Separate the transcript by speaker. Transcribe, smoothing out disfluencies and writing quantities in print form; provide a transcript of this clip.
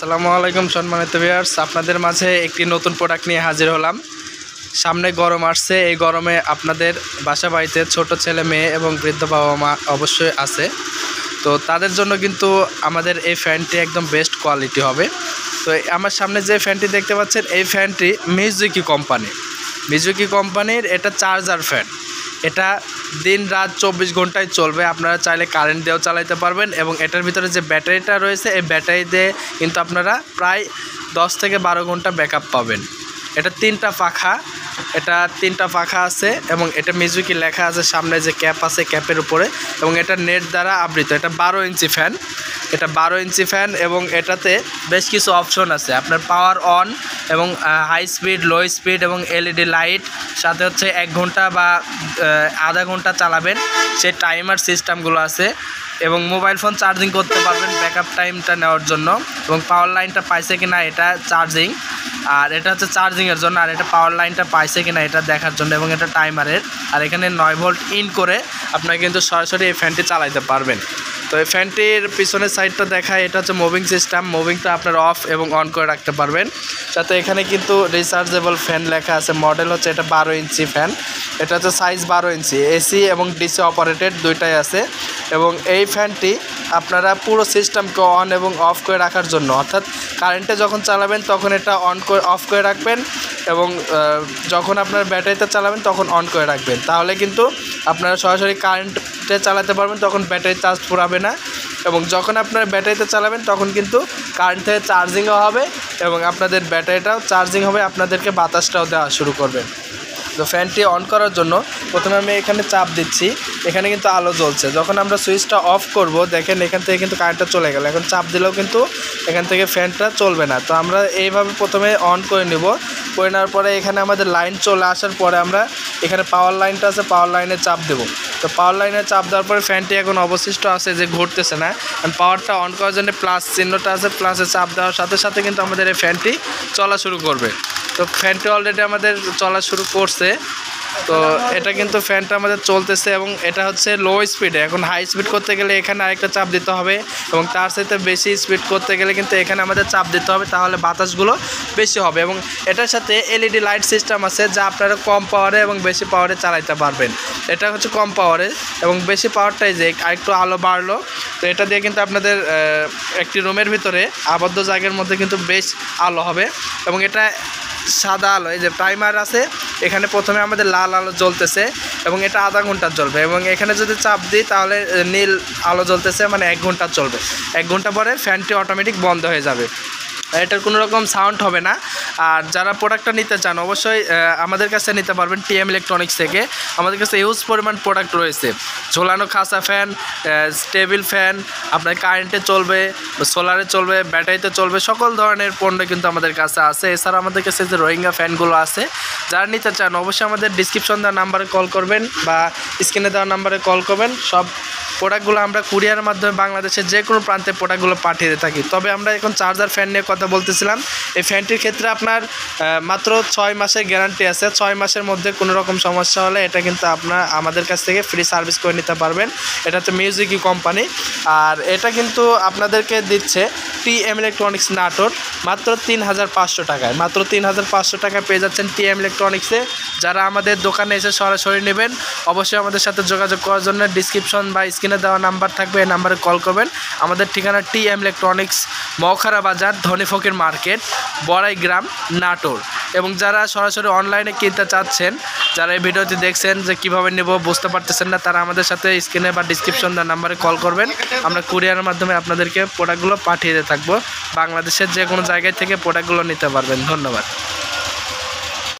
Speaker 1: আসসালামু আলাইকুম সম্মানিত ভিউয়ার্স, আপনাদের মাঝে একটি নতুন প্রোডাক্ট নিয়ে হাজির হলাম। সামনে গরম আসছে, এই গরমে আপনাদের বাসা বাড়িতে ছোট ছেলে মেয়ে এবং বৃদ্ধ বাবা মা অবশ্যই আছে, তো তাদের জন্য কিন্তু আমাদের এই ফ্যানটি একদম বেস্ট কোয়ালিটি হবে। তো আমার সামনে যে ফ্যানটি দেখতে পাচ্ছেন, এই ফ্যানটি মিজুকি কোম্পানির এটা চার্জার ফ্যান। এটা দিন রাত 24 ঘন্টায় চলবে, আপনারা চাইলে কারেন্ট দিয়েও চালাতে পারবেন এবং এটার ভিতরে যে ব্যাটারিটা রয়েছে, এই ব্যাটারি দিয়ে কিন্তু আপনারা প্রায় 10 থেকে 12 ঘন্টা ব্যাকআপ পাবেন। এটা তিনটা পাখা আছে এবং এটা মিজুকি লেখা আছে, সামনে যে ক্যাপ আছে ক্যাপের উপরে, এবং এটা নেট দ্বারা আবৃত। এটা 12 ইঞ্চি ফ্যান এবং এটাতে বেশ কিছু অপশন আছে। আপনার পাওয়ার অন এবং হাই স্পিড, লো স্পিড এবং এলইডি লাইট, সাথে হচ্ছে 1 ঘন্টা বা আধা ঘন্টা চালাবেন সেই টাইমার সিস্টেমগুলো আছে, এবং মোবাইল ফোন চার্জিং করতে পারবেন ব্যাকআপ টাইমটা নেওয়ার জন্য। এবং পাওয়ার লাইনটা পাইছে কিনা এটা চার্জিং, আর এটা হচ্ছে চার্জিংয়ের জন্য, আর এটা পাওয়ার লাইনটা পাইছে কিনা এটা দেখার জন্য, এবং এটা টাইমারের। আর এখানে 9 ভোল্ট ইন করে আপনারা কিন্তু সরাসরি এই ফ্যানটি চালাতে পারবেন। তো এই ফ্যানটির পিছনের সাইডটা দেখায়, এটা হচ্ছে মুভিং সিস্টেম। মুভিংটা আপনারা অফ এবং অন করে রাখতে পারবেন। সাথে এখানে কিন্তু রিচার্জেবল ফ্যান লেখা আছে। মডেল হচ্ছে এটা 12 ইঞ্চি ফ্যান। এটা হচ্ছে সাইজ 12 ইঞ্চি, এসি এবং ডিসি অপারেটেড দুইটাই আছে। এবং এই ফ্যানটি আপনারা পুরো সিস্টেমকে অন এবং অফ করে রাখার জন্য, অর্থাৎ কারেন্টে যখন চালাবেন তখন এটা অফ করে রাখবেন, এবং যখন আপনার ব্যাটারিতে চালাবেন তখন অন করে রাখবেন। তাহলে কিন্তু আপনারা সরাসরি কারেন্টে চালাতে পারবেন, তখন ব্যাটারি চার্জ ফুরাবে না। এবং যখন আপনার ব্যাটারিতে চালাবেন তখন কিন্তু কারেন্ট থেকে চার্জিংও হবে এবং আপনাদের ব্যাটারিটাও চার্জিং হবে, আপনাদেরকে বাতাসটাও দেওয়া শুরু করবেন। তো ফ্যানটি অন করার জন্য প্রথমে আমি এখানে চাপ দিচ্ছি, এখানে কিন্তু আলো জ্বলছে। যখন আমরা সুইচটা অফ করব, দেখেন এখান থেকে কিন্তু কারেন্টটা চলে গেল। এখন চাপ দিলেও কিন্তু এখান থেকে ফ্যানটা চলবে না। তো আমরা এইভাবে প্রথমে অন করে নেব। করে নেওয়ার পরে এখানে আমাদের লাইন চলে আসার পরে আমরা এখানে পাওয়ার লাইনটা আছে, পাওয়ার লাইনে চাপ দেব। তো পাওয়ার লাইনে চাপ দেওয়ার পরে ফ্যানটি এখন অবশিষ্ট আছে যে ঘুরতেছে না, কারণ পাওয়ারটা অন করার জন্য প্লাস চিহ্নটা আছে, প্লাসে চাপ দেওয়ার সাথে সাথে কিন্তু আমাদের এই ফ্যানটি চলা শুরু করবে। তো ফ্যানটি অলরেডি আমাদের চলা শুরু করছে। তো এটা কিন্তু ফ্যানটা আমাদের চলতেছে, এবং এটা হচ্ছে লো স্পিডে। এখন হাই স্পিড করতে গেলে এখানে আরেকটা চাপ দিতে হবে, এবং তার সাথে বেশি স্পিড করতে গেলে কিন্তু এখানে আমাদের চাপ দিতে হবে, তাহলে বাতাসগুলো বেশি হবে। এবং এটার সাথে এলইডি লাইট সিস্টেম আছে, যা আপনারা কম পাওয়ারে এবং বেশি পাওয়ারে চালাতে পারবেন। এটা হচ্ছে কম পাওয়ারে, এবং বেশি পাওয়ারটাই যে আরেকটু আলো বাড়লো। তো এটা দিয়ে কিন্তু আপনাদের একটি রুমের ভিতরে আবদ্ধ জায়গার মধ্যে কিন্তু বেশ আলো হবে। এবং এটা সাদা আলো, এই যে টাইমার আছে, এখানে প্রথমে আমাদের লাল আলো জ্বলতেছে এবং এটা আধা ঘন্টা চলবে। এবং এখানে যদি চাপ দিই তাহলে নীল আলো জ্বলতেছে, মানে 1 ঘন্টা চলবে। 1 ঘন্টা পরে ফ্যানটি অটোমেটিক বন্ধ হয়ে যাবে, এটার কোনো রকম সাউন্ড হবে না। আর যারা প্রোডাক্টটা নিতে চান অবশ্যই আমাদের কাছে নিতে পারবেন টিএম ইলেকট্রনিক্স থেকে। আমাদের কাছে হিউজ পরিমাণ প্রোডাক্ট রয়েছে, ঝোলানো খাঁচা ফ্যান, টেবিল ফ্যান, আপনার কারেন্টে চলবে, সোলারে চলবে, ব্যাটারিতে চলবে, সকল ধরনের পণ্য কিন্তু আমাদের কাছে আছে। এছাড়া আমাদের কাছে যে রোহিঙ্গা ফ্যানগুলো আছে, যারা নিতে চান অবশ্যই আমাদের ডিসক্রিপশন দেওয়া নাম্বারে কল করবেন বা স্ক্রিনে দেওয়া নাম্বারে কল করবেন। সব প্রোডাক্টগুলো আমরা কুরিয়ারের মাধ্যমে বাংলাদেশের যে কোনো প্রান্তে প্রোডাক্টগুলো পাঠিয়ে থাকি। তবে আমরা এখন চার্জার ফ্যান নিয়ে কথা বলতেছিলাম। এই ফ্যানটির ক্ষেত্রে আপনার মাত্র 6 মাসের গ্যারান্টি আছে। 6 মাসের মধ্যে কোনো রকম সমস্যা হলে এটা কিন্তু আপনার আমাদের কাছ থেকে ফ্রি সার্ভিস করে নিতে পারবেন। এটা হচ্ছে মিউজিকি কোম্পানি, আর এটা কিন্তু আপনাদেরকে দিচ্ছে টিএম ইলেকট্রনিক্স নাটোর মাত্র 3500 টাকায়। মাত্র 3500 টাকায় পেয়ে যাচ্ছেন টিএম ইলেকট্রনিক্সে। যারা আমাদের দোকানে এসে সরাসরি নেবেন অবশ্যই আমাদের সাথে যোগাযোগ করার জন্য ডিসক্রিপশন বা স্ক্রিনে দেওয়া নাম্বার থাকবে, এই নাম্বারে কল করবেন। আমাদের ঠিকানা টিএম ইলেকট্রনিক্স, মৌখারা বাজার, ধনী ফকির মার্কেট, বড়াই গ্রাম, নাটোর। এবং যারা সরাসরি অনলাইনে কিনতে চাচ্ছেন, যারা এই ভিডিওটি দেখছেন যে কীভাবে নেব বুঝতে পারতেছেন না, তারা আমাদের সাথে স্ক্রিনে বা ডিসক্রিপশন দেওয়া নাম্বারে কল করবেন। আমরা কুরিয়ারের মাধ্যমে আপনাদেরকে প্রোডাক্টগুলো পাঠিয়ে দিয়ে থাকবো। বাংলাদেশের যে কোনো জায়গায় থেকে প্রোডাক্টগুলো নিতে পারবেন। ধন্যবাদ।